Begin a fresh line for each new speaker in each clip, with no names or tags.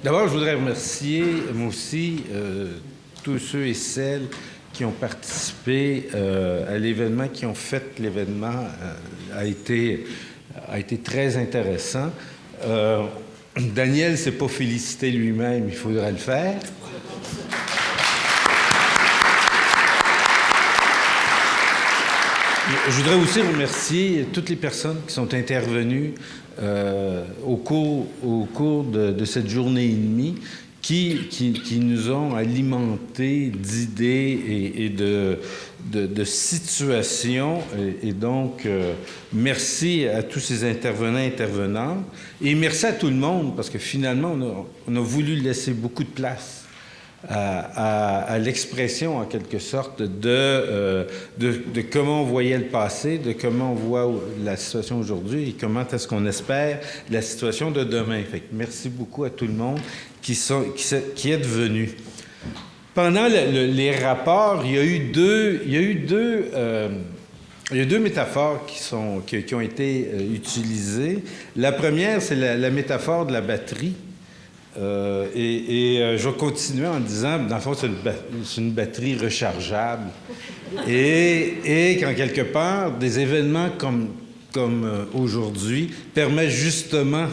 D'abord, je voudrais remercier, moi aussi, tous ceux et celles qui ont participé à l'événement, qui ont fait l'événement, a été très intéressant. Daniel ne s'est pas félicité lui-même, il faudrait le faire. Je voudrais aussi remercier toutes les personnes qui sont intervenues au cours de cette journée et demie, qui nous ont alimentés d'idées et de situations. Et donc, merci à tous ces intervenants et intervenantes. Et merci à tout le monde, parce que finalement, on a voulu laisser beaucoup de place à l'expression, en quelque sorte, de comment on voyait le passé, de comment on voit la situation aujourd'hui et comment est-ce qu'on espère la situation de demain. Fait que merci beaucoup à tout le monde qui est venu. Pendant les rapports, il y a eu deux métaphores qui ont été utilisées. La première, c'est la métaphore de la batterie. Je vais continuer en disant, dans le fond, c'est une batterie rechargeable. Et qu'en quelque part, des événements comme aujourd'hui permettent justement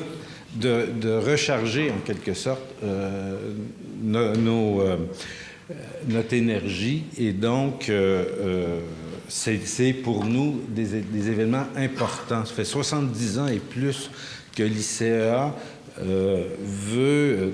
de recharger, en quelque sorte, notre énergie. Et donc, c'est pour nous des événements importants. Ça fait 70 ans et plus que l'ICEA veut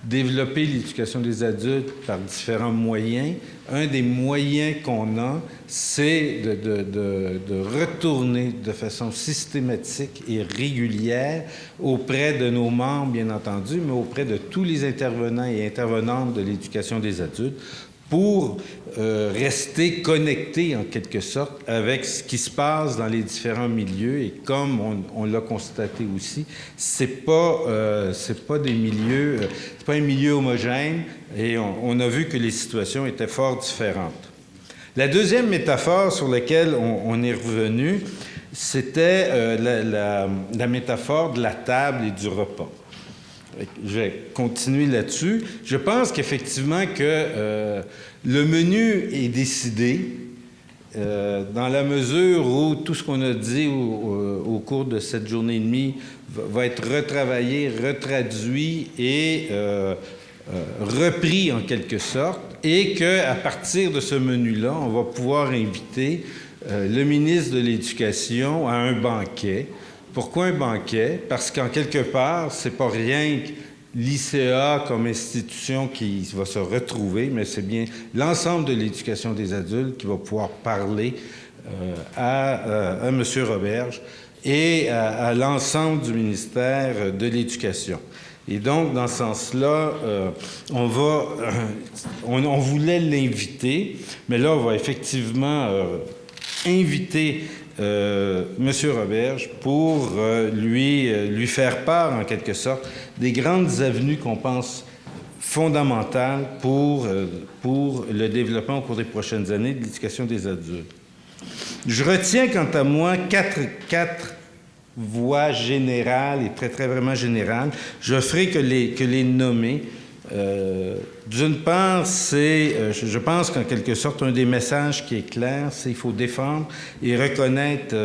développer l'éducation des adultes par différents moyens. Un des moyens qu'on a, c'est de retourner de façon systématique et régulière auprès de nos membres, bien entendu, mais auprès de tous les intervenants et intervenantes de l'éducation des adultes, pour rester connecté, en quelque sorte, avec ce qui se passe dans les différents milieux. Et comme on l'a constaté aussi, c'est pas des milieux, c'est pas un milieu homogène, et on a vu que les situations étaient fort différentes. La deuxième métaphore sur laquelle on est revenu, c'était la métaphore de la table et du repas. Je vais continuer là-dessus. Je pense qu'effectivement que le menu est décidé dans la mesure où tout ce qu'on a dit au cours de cette journée et demie va être retravaillé, retraduit et repris en quelque sorte, et qu'à partir de ce menu-là, on va pouvoir inviter le ministre de l'Éducation à un banquet. Pourquoi un banquet? Parce qu'en quelque part, c'est pas rien que l'ICEA comme institution qui va se retrouver, mais c'est bien l'ensemble de l'éducation des adultes qui va pouvoir parler à M. Roberge et à l'ensemble du ministère de l'Éducation. Et donc, dans ce sens-là, on voulait l'inviter, mais là, on va effectivement inviter M. Roberge pour lui faire part, en quelque sorte, des grandes avenues qu'on pense fondamentales pour le développement au cours des prochaines années de l'éducation des adultes. Je retiens, quant à moi, quatre voies générales et très, très vraiment générales. Je ne ferai que les nommer. D'une part, je pense qu'en quelque sorte, un des messages qui est clair, c'est qu'il faut défendre et reconnaître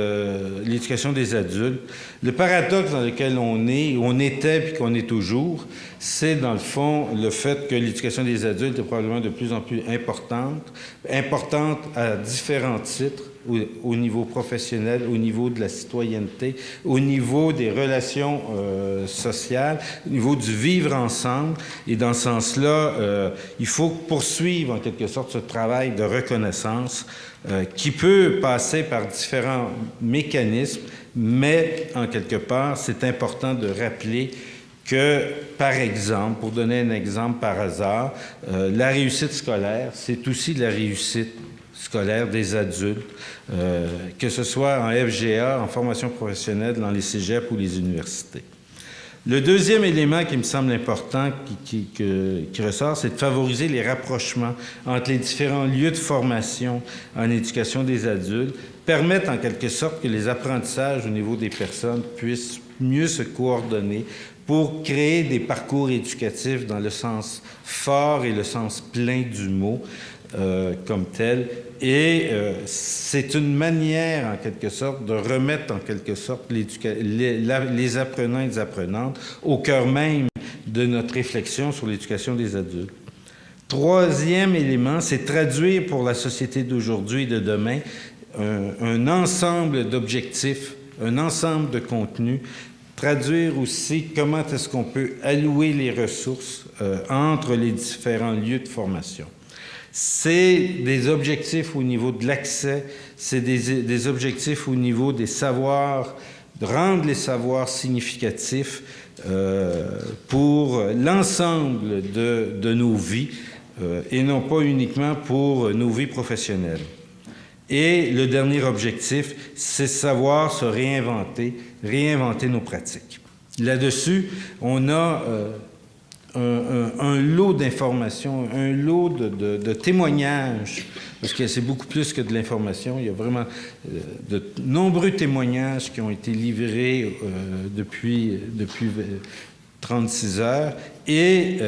l'éducation des adultes. Le paradoxe dans lequel on était puis qu'on est toujours, c'est dans le fond le fait que l'éducation des adultes est probablement de plus en plus importante à différents titres, au niveau professionnel, au niveau de la citoyenneté, au niveau des relations sociales, au niveau du vivre ensemble. Et dans ce sens-là, il faut poursuivre en quelque sorte ce travail de reconnaissance qui peut passer par différents mécanismes, mais en quelque part, c'est important de rappeler que, par exemple, pour donner un exemple par hasard, la réussite scolaire, c'est aussi la réussite scolaire des adultes, que ce soit en FGA, en formation professionnelle, dans les cégeps ou les universités. Le deuxième élément qui me semble important, qui ressort, c'est de favoriser les rapprochements entre les différents lieux de formation en éducation des adultes, permettre en quelque sorte que les apprentissages au niveau des personnes puissent mieux se coordonner pour créer des parcours éducatifs dans le sens fort et le sens plein du mot comme tel. Et c'est une manière, en quelque sorte, de remettre, en quelque sorte, les apprenants et les apprenantes au cœur même de notre réflexion sur l'éducation des adultes. Troisième élément, c'est traduire pour la société d'aujourd'hui et de demain un ensemble d'objectifs, un ensemble de contenus, traduire aussi comment est-ce qu'on peut allouer les ressources entre les différents lieux de formation. C'est des objectifs au niveau de l'accès, c'est des objectifs au niveau des savoirs, de rendre les savoirs significatifs pour l'ensemble de nos vies et non pas uniquement pour nos vies professionnelles. Et le dernier objectif, c'est savoir se réinventer nos pratiques. Là-dessus, on a un lot d'informations, un lot de témoignages, parce que c'est beaucoup plus que de l'information. Il y a vraiment de nombreux témoignages qui ont été livrés depuis 36 heures. Et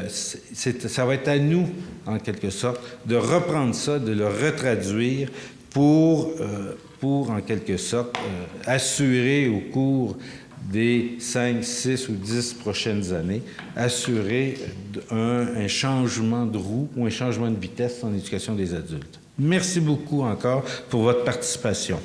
ça va être à nous, en quelque sorte, de reprendre ça, de le retraduire pour en quelque sorte, assurer au cours des 5, 6 ou 10 prochaines années, assurer un changement de roue ou un changement de vitesse en éducation des adultes. Merci beaucoup encore pour votre participation.